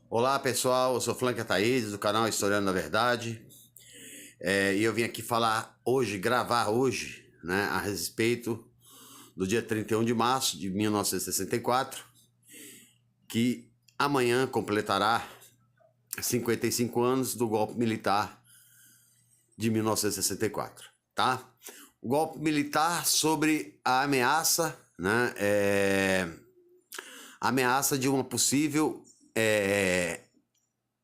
Olá pessoal, eu sou Flanker Thaís do canal Historiando a Verdade e eu vim aqui falar hoje, gravar hoje, né, a respeito do dia 31 de março de 1964, que amanhã completará 55 anos do golpe militar de 1964, tá? O golpe militar sobre a ameaça, né, ameaça de uma possível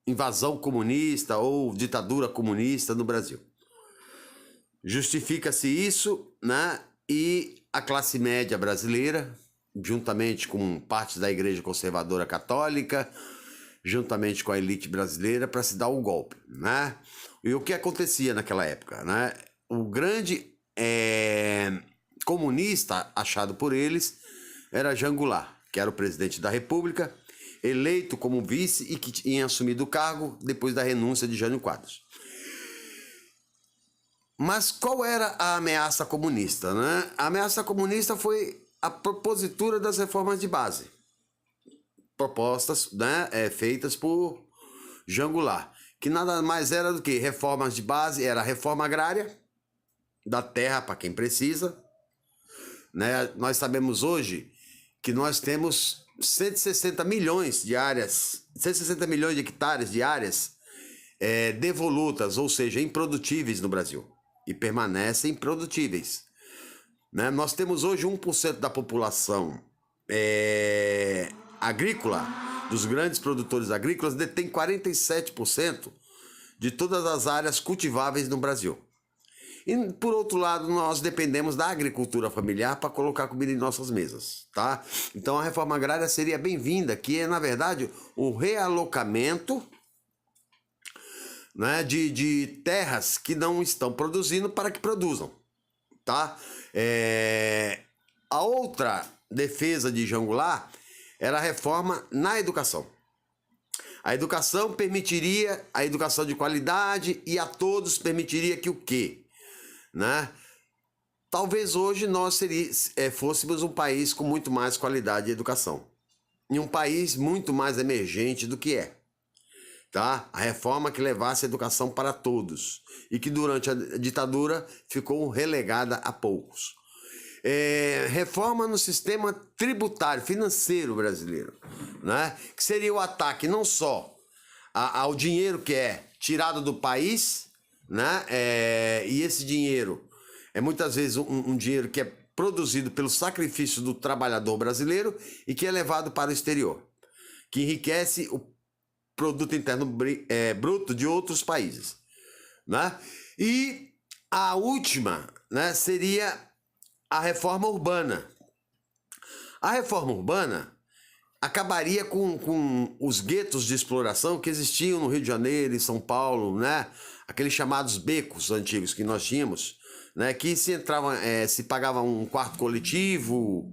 invasão comunista ou ditadura comunista no Brasil. Justifica-se isso, né? E a classe média brasileira, juntamente com partes da Igreja Conservadora Católica, juntamente com a elite brasileira, para se dar o golpe, né? E o que acontecia naquela época, né? O grande comunista achado por eles era Jean Goulart, que era o presidente da República, eleito como vice e que tinha assumido o cargo depois da renúncia de Jânio Quadros. Mas qual era a ameaça comunista, né? A ameaça comunista foi a propositura das reformas de base, propostas, né, feitas por Jean Goulart, que nada mais era do que reformas de base. Era a reforma agrária, da terra para quem precisa, né? Nós sabemos hoje que nós temos 160 milhões de áreas, 160 milhões de hectares de áreas devolutas, ou seja, improdutíveis no Brasil, e permanecem improdutíveis, né? Nós temos hoje 1% da população agrícola, dos grandes produtores agrícolas, detém 47% de todas as áreas cultiváveis no Brasil. E, por outro lado, nós dependemos da agricultura familiar para colocar comida em nossas mesas, tá? Então a reforma agrária seria bem-vinda, que é, na verdade, o realocamento, né, de terras que não estão produzindo para que produzam, tá? A outra defesa de Jean Goulart era a reforma na educação. A educação permitiria a educação de qualidade e a todos permitiria que o quê? Né? Talvez hoje nós fôssemos um país com muito mais qualidade de educação, e um país muito mais emergente do que é, tá? A reforma que levasse a educação para todos e que durante a ditadura ficou relegada a poucos. Reforma no sistema tributário financeiro brasileiro, né? Que seria o ataque não só ao dinheiro que é tirado do país, né? E esse dinheiro é muitas vezes um dinheiro que é produzido pelo sacrifício do trabalhador brasileiro e que é levado para o exterior, que enriquece o produto interno bruto de outros países, né? E a última, né, seria a reforma urbana. A reforma urbana acabaria com os guetos de exploração que existiam no Rio de Janeiro, em São Paulo, né? Aqueles chamados becos antigos que nós tínhamos, né? Que se entrava, se pagava um quarto coletivo,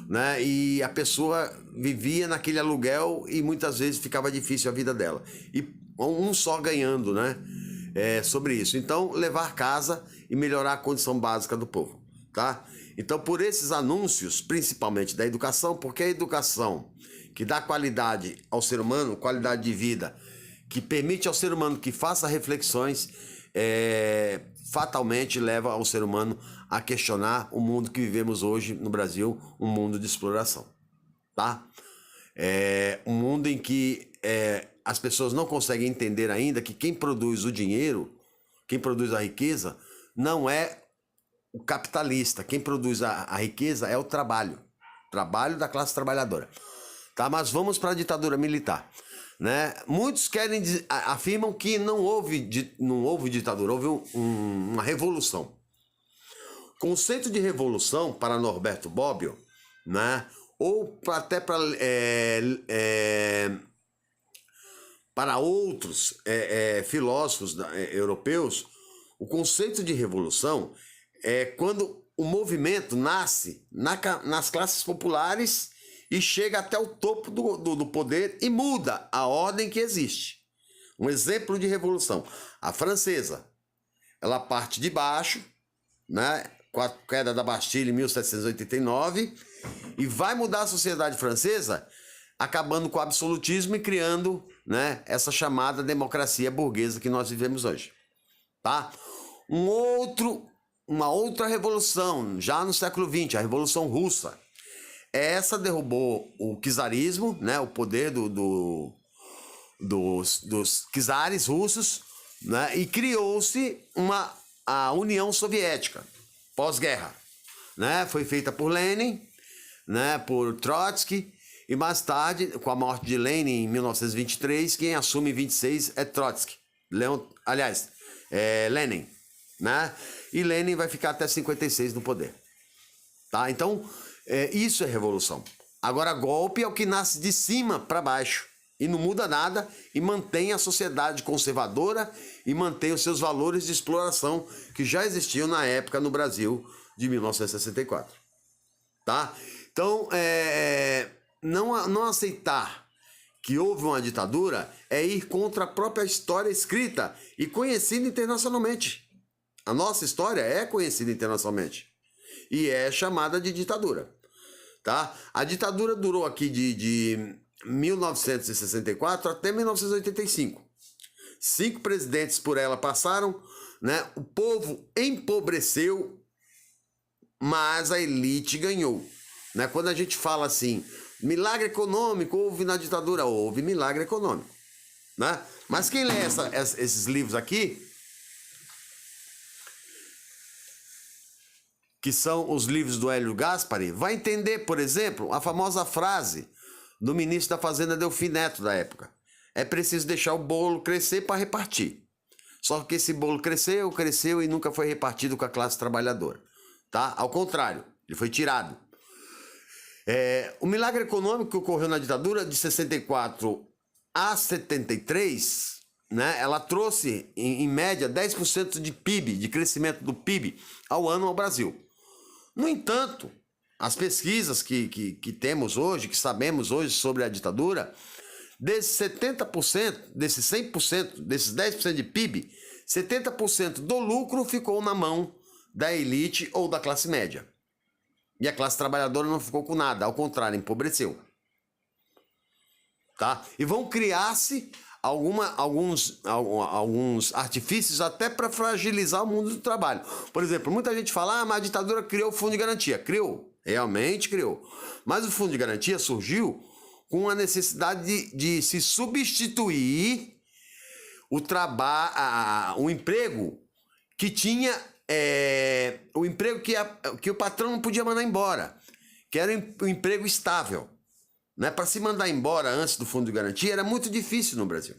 né? E a pessoa vivia naquele aluguel e muitas vezes ficava difícil a vida dela. E um só ganhando, né? Sobre isso. Então, levar casa e melhorar a condição básica do povo, tá? Então, por esses anúncios, principalmente da educação, porque a educação que dá qualidade ao ser humano, qualidade de vida, que permite ao ser humano que faça reflexões, fatalmente leva ao ser humano a questionar o mundo que vivemos hoje no Brasil, um mundo de exploração, tá? Um mundo em que as pessoas não conseguem entender ainda que quem produz o dinheiro, quem produz a riqueza, não é o capitalista. Quem produz a riqueza é o trabalho da classe trabalhadora, tá? Mas vamos para a ditadura militar, né? Muitos afirmam que não houve ditadura, houve uma revolução. O conceito de revolução para Norberto Bobbio, né? Ou até para outros filósofos europeus, o conceito de revolução é quando o movimento nasce nas classes populares e chega até o topo do poder e muda a ordem que existe. Um exemplo de revolução: a francesa. Ela parte de baixo, né, com a queda da Bastilha em 1789, e vai mudar a sociedade francesa acabando com o absolutismo e criando, né, essa chamada democracia burguesa que nós vivemos hoje. Tá? Uma outra revolução, já no século XX, a Revolução Russa. Essa derrubou o czarismo, né, o poder dos czares russos, né, e criou-se a União Soviética, pós-guerra. Né? Foi feita por Lenin, né, por Trotsky, e mais tarde, com a morte de Lenin em 1923, quem assume em 26 é Trotsky. Lenin. Né? E Lenin vai ficar até 56 no poder. Tá? Então, isso é revolução. Agora, golpe é o que nasce de cima para baixo e não muda nada e mantém a sociedade conservadora e mantém os seus valores de exploração que já existiam na época no Brasil de 1964. Tá? Então, não aceitar que houve uma ditadura é ir contra a própria história escrita e conhecida internacionalmente. A nossa história é conhecida internacionalmente e é chamada de ditadura. Tá? A ditadura durou aqui de 1964 até 1985. 5 presidentes por ela passaram, né? O povo empobreceu, mas a elite ganhou. Né? Quando a gente fala assim, milagre econômico houve na ditadura, houve milagre econômico. Né? Mas quem lê esses livros aqui, que são os livros do Hélio Gaspari, vai entender, por exemplo, a famosa frase do ministro da Fazenda Delfim Neto da época. É preciso deixar o bolo crescer para repartir. Só que esse bolo cresceu e nunca foi repartido com a classe trabalhadora. Tá? Ao contrário, ele foi tirado. O milagre econômico que ocorreu na ditadura de 64 a 73, né, ela trouxe, em média, 10% de PIB, de crescimento do PIB ao ano ao Brasil. No entanto, as pesquisas que temos hoje, que sabemos hoje sobre a ditadura, desses 70%, desses 100%, desses 10% de PIB, 70% do lucro ficou na mão da elite ou da classe média. E a classe trabalhadora não ficou com nada, ao contrário, empobreceu. Tá? E vão criar-se alguns artifícios até para fragilizar o mundo do trabalho. Por exemplo, muita gente fala, mas a ditadura criou o Fundo de Garantia. Criou, realmente criou. Mas o Fundo de Garantia surgiu com a necessidade de se substituir o emprego que tinha, o emprego que o patrão não podia mandar embora, que era um emprego estável. Né? Para se mandar embora antes do Fundo de Garantia era muito difícil no Brasil.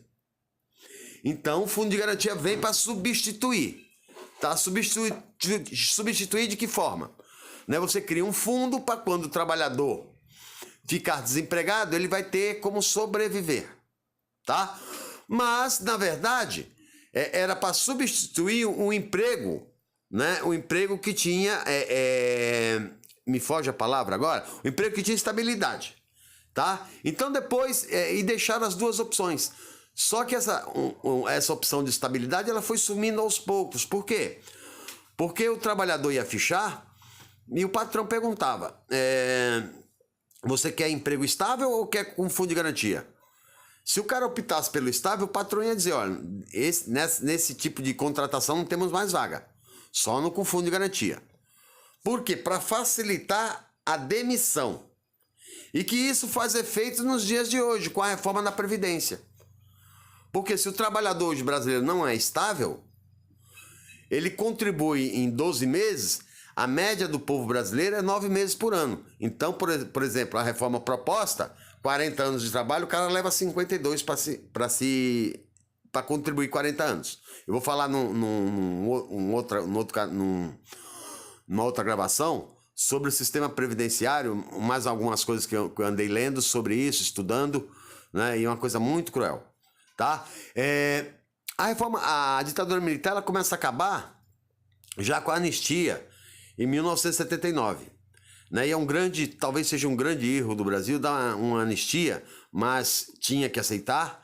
Então o Fundo de Garantia vem para substituir. Tá? Substituir de que forma? Né? Você cria um fundo para quando o trabalhador ficar desempregado, ele vai ter como sobreviver. Tá? Mas, na verdade, era para substituir um emprego, né? Um emprego que tinha, me foge a palavra agora, um emprego que tinha estabilidade. Tá? Então depois, e deixaram as duas opções. Só que essa opção de estabilidade ela foi sumindo aos poucos. Por quê? Porque o trabalhador ia fichar e o patrão perguntava, você quer emprego estável ou quer com fundo de garantia? Se o cara optasse pelo estável, o patrão ia dizer, olha, nesse tipo de contratação não temos mais vaga, só no com fundo de garantia. Por quê? Para facilitar a demissão. E que isso faz efeito nos dias de hoje, com a reforma da Previdência. Porque se o trabalhador hoje brasileiro não é estável, ele contribui em 12 meses, a média do povo brasileiro é 9 meses por ano. Então, por exemplo, a reforma proposta, 40 anos de trabalho, o cara leva 52 para contribuir 40 anos. Eu vou falar numa outra gravação sobre o sistema previdenciário, mais algumas coisas que eu andei lendo sobre isso, estudando, né? E é uma coisa muito cruel, tá? A ditadura militar ela começa a acabar já com a anistia em 1979, né? E talvez seja um grande erro do Brasil dar uma anistia, mas tinha que aceitar,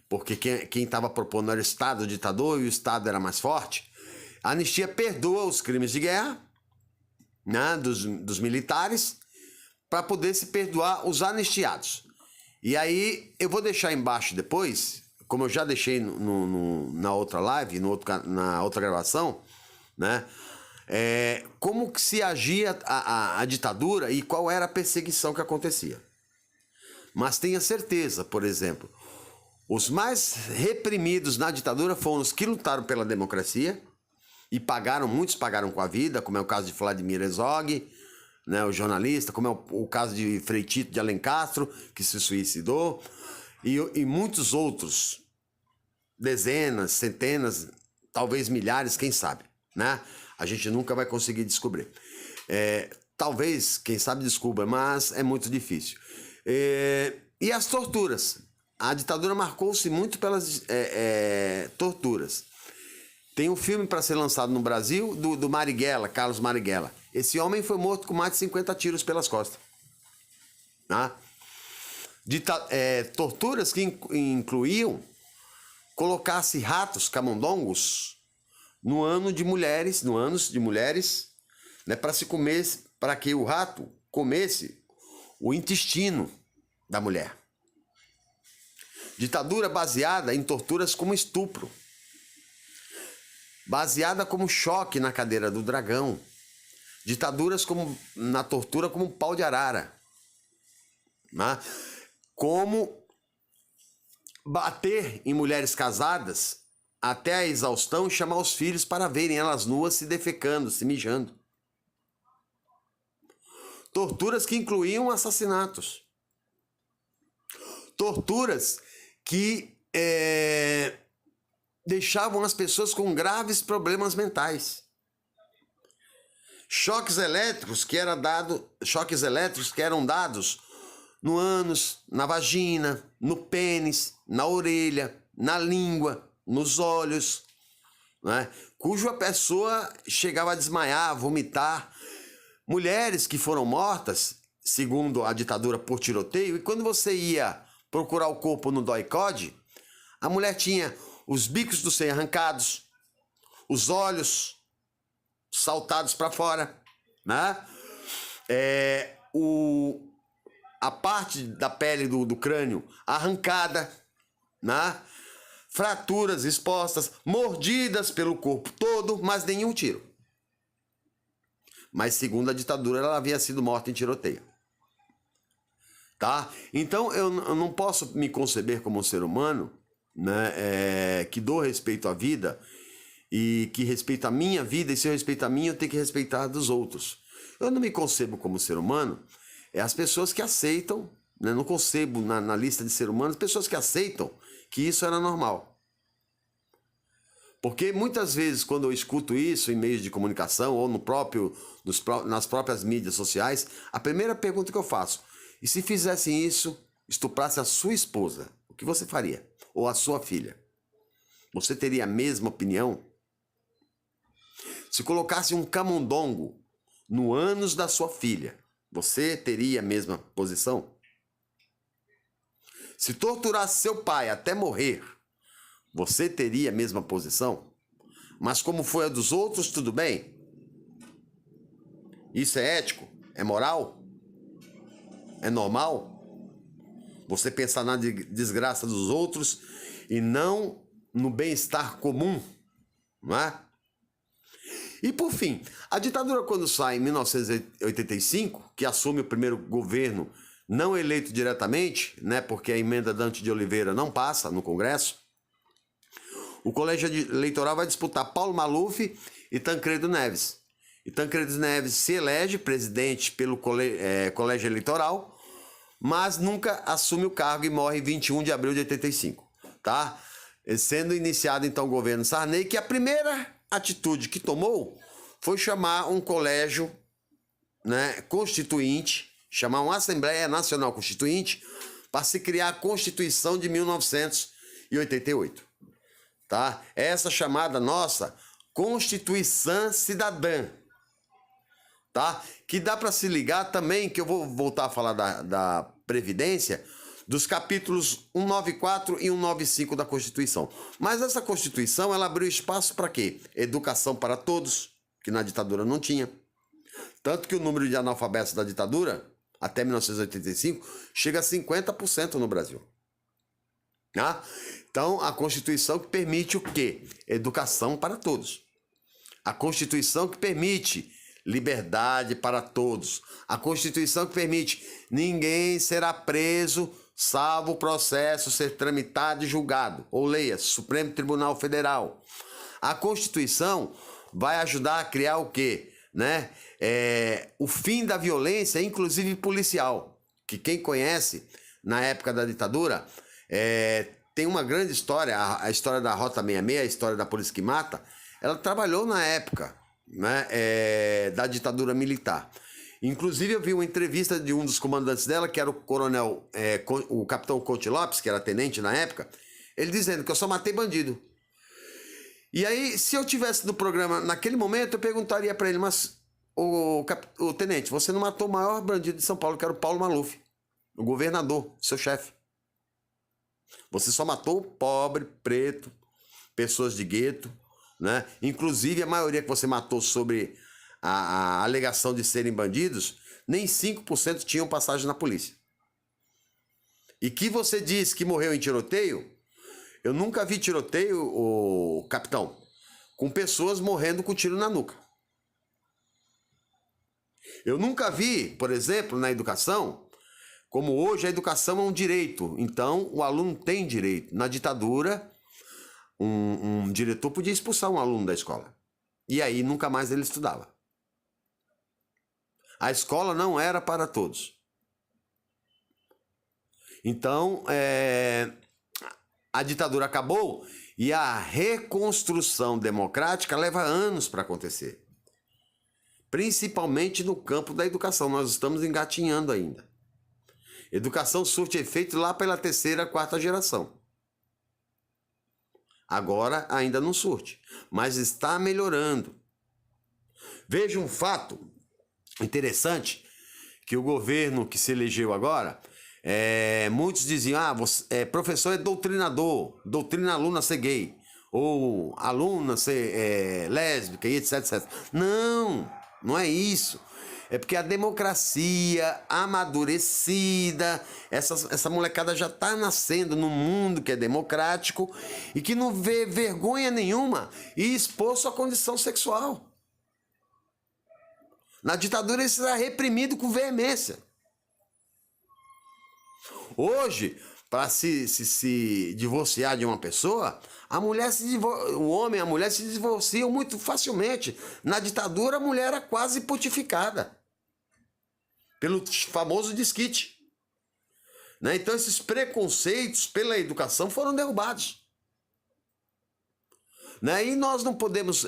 porque quem estava propondo era o Estado ditador e o Estado era mais forte. A anistia perdoa os crimes de guerra, né, dos militares, para poder se perdoar os anistiados. E aí eu vou deixar embaixo depois, como eu já deixei na outra live, na outra gravação, né? Como que se agia a ditadura e qual era a perseguição que acontecia. Mas tenha certeza, por exemplo, os mais reprimidos na ditadura foram os que lutaram pela democracia e muitos pagaram com a vida, como é o caso de Vladimir Herzog, né, o jornalista, como é o caso de Frei Tito de Alencastro, que se suicidou, e muitos outros, dezenas, centenas, talvez milhares, quem sabe, né? A gente nunca vai conseguir descobrir. Talvez, quem sabe, descubra, mas é muito difícil. E as torturas. A ditadura marcou-se muito pelas torturas. Tem um filme para ser lançado no Brasil do Marighella, Carlos Marighella. Esse homem foi morto com mais de 50 tiros pelas costas. Tá? Torturas que incluíam colocar-se ratos, camundongos, no ânus de mulheres, né, para que o rato comesse o intestino da mulher. Ditadura baseada em torturas como estupro, baseada como choque na cadeira do dragão, ditaduras na tortura como pau de arara, né? Como bater em mulheres casadas até a exaustão e chamar os filhos para verem elas nuas se defecando, se mijando. Torturas que incluíam assassinatos. Torturas que deixavam as pessoas com graves problemas mentais. Choques elétricos que eram dados no ânus, na vagina, no pênis, na orelha, na língua, nos olhos, né? Cuja pessoa chegava a desmaiar, a vomitar. Mulheres que foram mortas, segundo a ditadura, por tiroteio, e quando você ia procurar o corpo no DOI-CODE, a mulher tinha os bicos do seio arrancados, os olhos saltados para fora, né? A parte da pele do crânio arrancada, né? Fraturas expostas, mordidas pelo corpo todo, mas nenhum tiro. Mas segundo a ditadura, ela havia sido morta em tiroteio. Tá? Então eu não posso me conceber como um ser humano, né, que dou respeito à vida e que respeita a minha vida, e se eu respeito a minha, eu tenho que respeitar a dos outros. Eu não me concebo como ser humano, as pessoas que aceitam, né, não concebo na lista de ser humanos, pessoas que aceitam que isso era normal. Porque muitas vezes quando eu escuto isso em meios de comunicação ou nas próprias mídias sociais, a primeira pergunta que eu faço: e se fizessem isso, estuprasse a sua esposa, o que você faria? Ou a sua filha? Você teria a mesma opinião? Se colocasse um camundongo no ânus da sua filha, você teria a mesma posição? Se torturasse seu pai até morrer, você teria a mesma posição? Mas como foi a dos outros, tudo bem? Isso é ético? É moral? É normal? Você pensar na desgraça dos outros e não no bem-estar comum, não é? E por fim, a ditadura, quando sai em 1985, que assume o primeiro governo não eleito diretamente, né, porque a emenda Dante de Oliveira não passa no Congresso, o colégio eleitoral vai disputar Paulo Maluf e Tancredo Neves. E Tancredo Neves se elege presidente pelo colégio eleitoral, mas nunca assume o cargo e morre em 21 de abril de 85, tá? Sendo iniciado então o governo Sarney, que a primeira atitude que tomou foi chamar um colégio, né, constituinte, chamar uma Assembleia Nacional Constituinte para se criar a Constituição de 1988, tá? Essa chamada nossa Constituição Cidadã, tá? Que dá para se ligar também, que eu vou voltar a falar da Previdência, dos capítulos 194 e 195 da Constituição. Mas essa Constituição, ela abriu espaço para quê? Educação para todos, que na ditadura não tinha. Tanto que o número de analfabetos da ditadura, até 1985, chega a 50% no Brasil. Tá? Então, a Constituição que permite o quê? Educação para todos. A Constituição que permite liberdade para todos. A Constituição que permite ninguém será preso salvo o processo ser tramitado e julgado. Ou leia, Supremo Tribunal Federal. A Constituição vai ajudar a criar o quê? Né? O fim da violência, inclusive policial. Que quem conhece, na época da ditadura, tem uma grande história, a história da Rota 66, a história da Polícia que Mata. Ela trabalhou na época, né, da ditadura militar. Inclusive, eu vi uma entrevista de um dos comandantes dela, que era o capitão Conte Lopes, que era tenente na época, ele dizendo que eu só matei bandido. E aí, se eu tivesse no programa naquele momento, eu perguntaria para ele, mas o tenente, você não matou o maior bandido de São Paulo, que era o Paulo Maluf, o governador, seu chefe. Você só matou pobre, preto, pessoas de gueto, né? Inclusive, a maioria que você matou sobre a alegação de serem bandidos, nem 5% tinham passagem na polícia. E que você diz que morreu em tiroteio, eu nunca vi tiroteio, o capitão, com pessoas morrendo com tiro na nuca. Eu nunca vi, por exemplo, na educação, como hoje a educação é um direito, então o aluno tem direito. Na ditadura, um diretor podia expulsar um aluno da escola. E aí nunca mais ele estudava. A escola não era para todos. Então, a ditadura acabou e a reconstrução democrática leva anos para acontecer. Principalmente no campo da educação. Nós estamos engatinhando ainda. Educação surte efeito lá pela terceira, quarta geração. Agora ainda não surte, mas está melhorando. Veja um fato interessante, que o governo que se elegeu agora, muitos diziam, professor é doutrinador, doutrina aluna a ser gay, ou aluna ser lésbica, e etc, etc. Não, não é isso. É porque a democracia amadurecida, essa molecada já está nascendo num mundo que é democrático e que não vê vergonha nenhuma em expor sua condição sexual. Na ditadura isso era reprimido com veemência. Hoje, para se divorciar de uma pessoa, o homem e a mulher se divorciam muito facilmente. Na ditadura, a mulher era quase putificada pelo famoso desquite. Né? Então, esses preconceitos pela educação foram derrubados. Né? E nós não podemos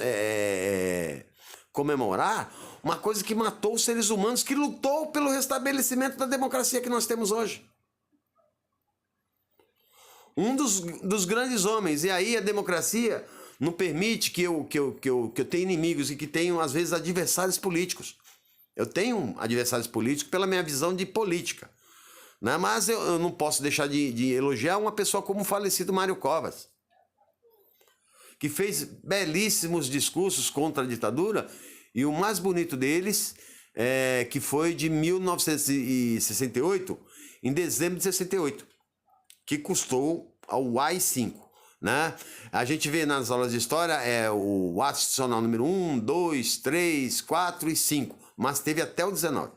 comemorar uma coisa que matou os seres humanos, que lutou pelo restabelecimento da democracia que nós temos hoje. Um dos grandes homens, e aí a democracia não permite que eu tenha inimigos e que tenho, às vezes, adversários políticos. Eu tenho adversários políticos pela minha visão de política. Né? Mas eu não posso deixar de elogiar uma pessoa como o falecido Mário Covas, que fez belíssimos discursos contra a ditadura, e o mais bonito deles, que foi de 1968, em dezembro de 68, que custou ao AI-5. Né? A gente vê nas aulas de história o ato institucional número 1, 2, 3, 4 e 5, mas teve até o 19.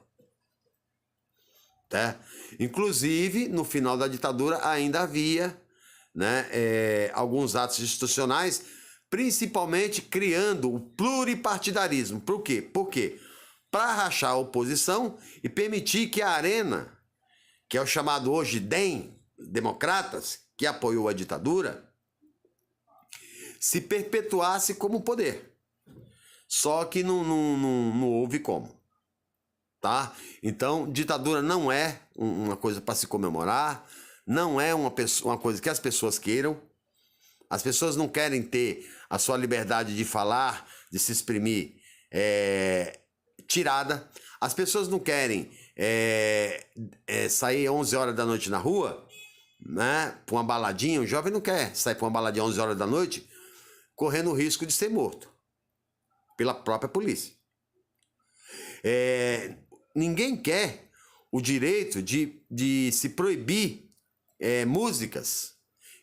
Tá? Inclusive, no final da ditadura ainda havia, né, alguns atos institucionais, principalmente criando o pluripartidarismo. Por quê? Porque para rachar a oposição e permitir que a Arena, que é o chamado hoje DEM, Democratas, que apoiou a ditadura, se perpetuasse como poder. Só que não houve como. Tá? Então, ditadura não é uma coisa para se comemorar, não é uma coisa que as pessoas queiram. As pessoas não querem ter a sua liberdade de falar, de se exprimir tirada. As pessoas não querem sair 11 horas da noite na rua, né, para uma baladinha. O jovem não quer sair para uma baladinha 11 horas da noite correndo o risco de ser morto pela própria polícia. Ninguém quer o direito de se proibir músicas.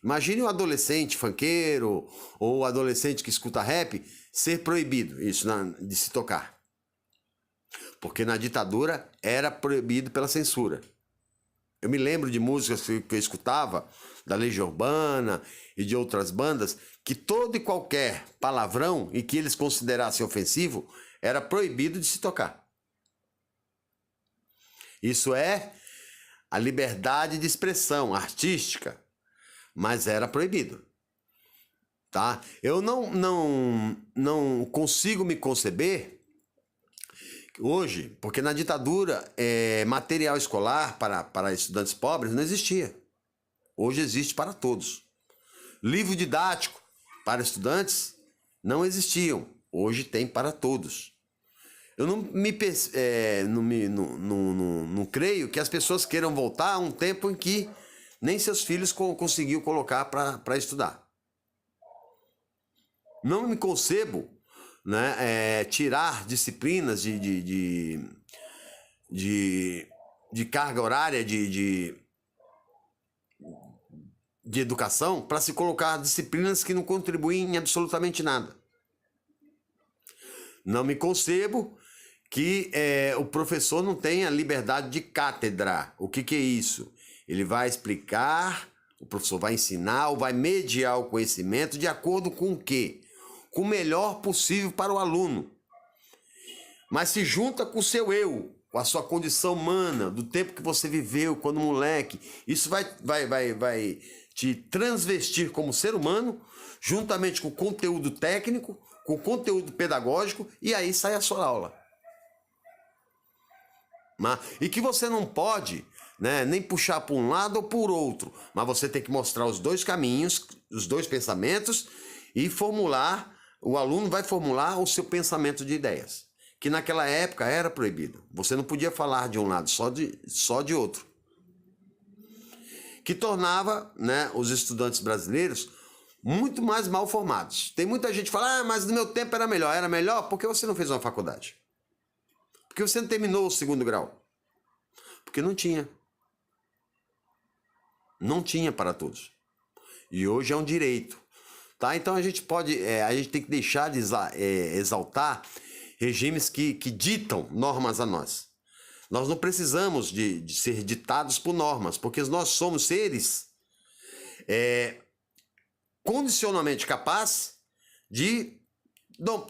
Imagine um adolescente funkeiro ou adolescente que escuta rap ser proibido isso de se tocar. Porque na ditadura era proibido pela censura. Eu me lembro de músicas que eu escutava, da Legião Urbana e de outras bandas, que todo e qualquer palavrão e que eles considerassem ofensivo era proibido de se tocar. Isso é a liberdade de expressão artística, mas era proibido. Tá? Eu não consigo me conceber hoje, porque na ditadura material escolar para estudantes pobres não existia. Hoje existe para todos. Livro didático para estudantes não existiam. Hoje tem para todos. Eu não creio que as pessoas queiram voltar a um tempo em que nem seus filhos conseguiam colocar para estudar. Não me concebo, né, tirar disciplinas de carga horária de educação para se colocar disciplinas que não contribuem em absolutamente nada. Não me concebo que o professor não tenha liberdade de cátedra. O que é isso? Ele vai explicar, o professor vai ensinar ou vai mediar o conhecimento de acordo com o quê? Com o melhor possível para o aluno. Mas se junta com o seu eu, com a sua condição humana, do tempo que você viveu quando moleque. Isso vai te transvestir como ser humano, juntamente com o conteúdo técnico, com o conteúdo pedagógico, e aí sai a sua aula. E que você não pode, né, nem puxar por um lado ou por outro, mas você tem que mostrar os dois caminhos, os dois pensamentos, e formular, o aluno vai formular o seu pensamento de ideias, que naquela época era proibido. Você não podia falar de um lado, só de outro. Que tornava, né, os estudantes brasileiros muito mais mal formados. Tem muita gente que fala, mas no meu tempo era melhor. Era melhor porque você não fez uma faculdade. Porque você não terminou o 2º grau. Porque não tinha. Não tinha para todos. E hoje é um direito. Tá? Então a gente tem que deixar de exaltar regimes que ditam normas a nós. Nós não precisamos de ser ditados por normas, porque nós somos seres condicionalmente capazes de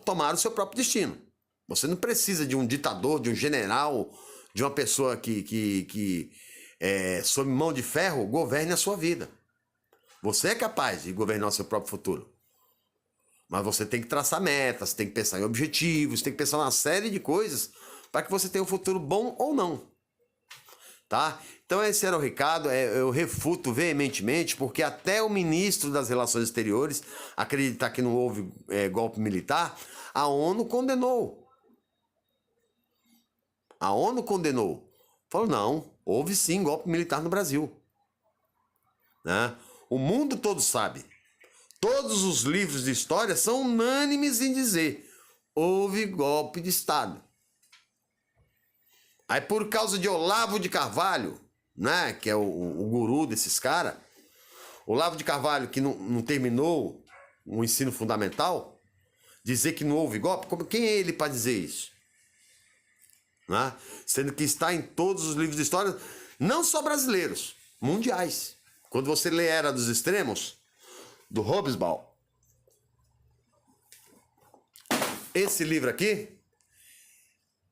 tomar o seu próprio destino. Você não precisa de um ditador, de um general, de uma pessoa que sob mão de ferro, governe a sua vida. Você é capaz de governar o seu próprio futuro. Mas você tem que traçar metas, tem que pensar em objetivos, tem que pensar em uma série de coisas para que você tenha um futuro bom ou não. Tá? Então esse era o recado, eu refuto veementemente, porque até o ministro das Relações Exteriores acreditar que não houve golpe militar, a ONU condenou. A ONU condenou. Falou, não, houve sim golpe militar no Brasil. Né? O mundo todo sabe. Todos os livros de história são unânimes em dizer, houve golpe de Estado. Aí por causa de Olavo de Carvalho, né, que é o guru desses caras, Olavo de Carvalho que não terminou o ensino fundamental, dizer que não houve golpe, quem é ele para dizer isso? Né? Sendo que está em todos os livros de história, não só brasileiros, mundiais. Quando você lê Era dos Extremos, do Hobsbawm, esse livro aqui,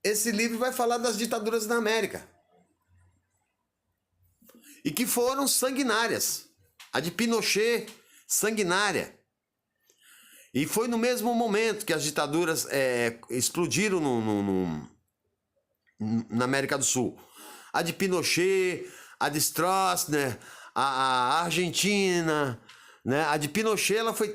esse livro vai falar das ditaduras na América. E que foram sanguinárias. A de Pinochet, sanguinária. E foi no mesmo momento que as ditaduras explodiram na América do Sul. A de Pinochet, a de Stroessner, a Argentina, né? A de Pinochet ela foi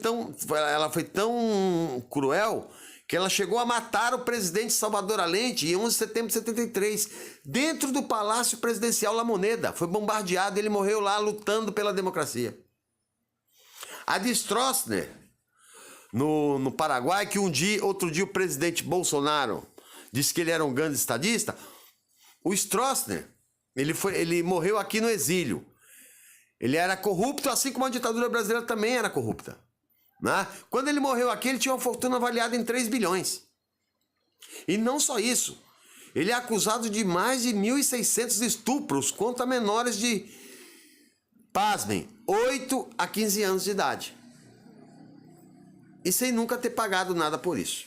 tão cruel que ela chegou a matar o presidente Salvador Allende em 11 de setembro de 73, dentro do Palácio Presidencial La Moneda. Foi bombardeado e ele morreu lá lutando pela democracia. A de Stroessner, no Paraguai, que outro dia o presidente Bolsonaro disse que ele era um grande estadista. O Stroessner Ele morreu aqui no exílio. Ele era corrupto, assim como a ditadura brasileira também era corrupta. Né? Quando ele morreu aqui, ele tinha uma fortuna avaliada em 3 bilhões. E não só isso. Ele é acusado de mais de 1.600 estupros contra menores de, pasmem, 8 a 15 anos de idade. E sem nunca ter pagado nada por isso.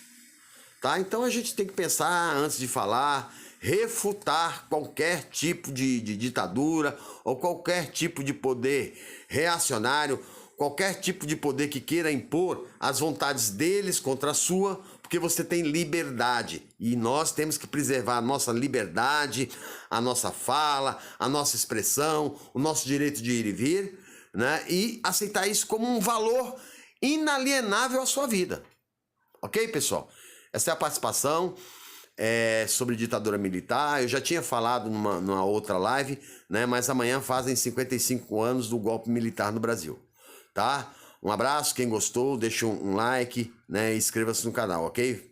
Tá? Então a gente tem que pensar antes de falar, refutar qualquer tipo de ditadura ou qualquer tipo de poder reacionário, qualquer tipo de poder que queira impor as vontades deles contra a sua, porque você tem liberdade e nós temos que preservar a nossa liberdade, a nossa fala, a nossa expressão, o nosso direito de ir e vir, né? E aceitar isso como um valor inalienável à sua vida. Ok, pessoal? Essa é a participação sobre ditadura militar. Eu já tinha falado numa outra live, né? Mas amanhã fazem 55 anos do golpe militar no Brasil, tá? Um abraço, quem gostou, deixa um like, né? E inscreva-se no canal, ok?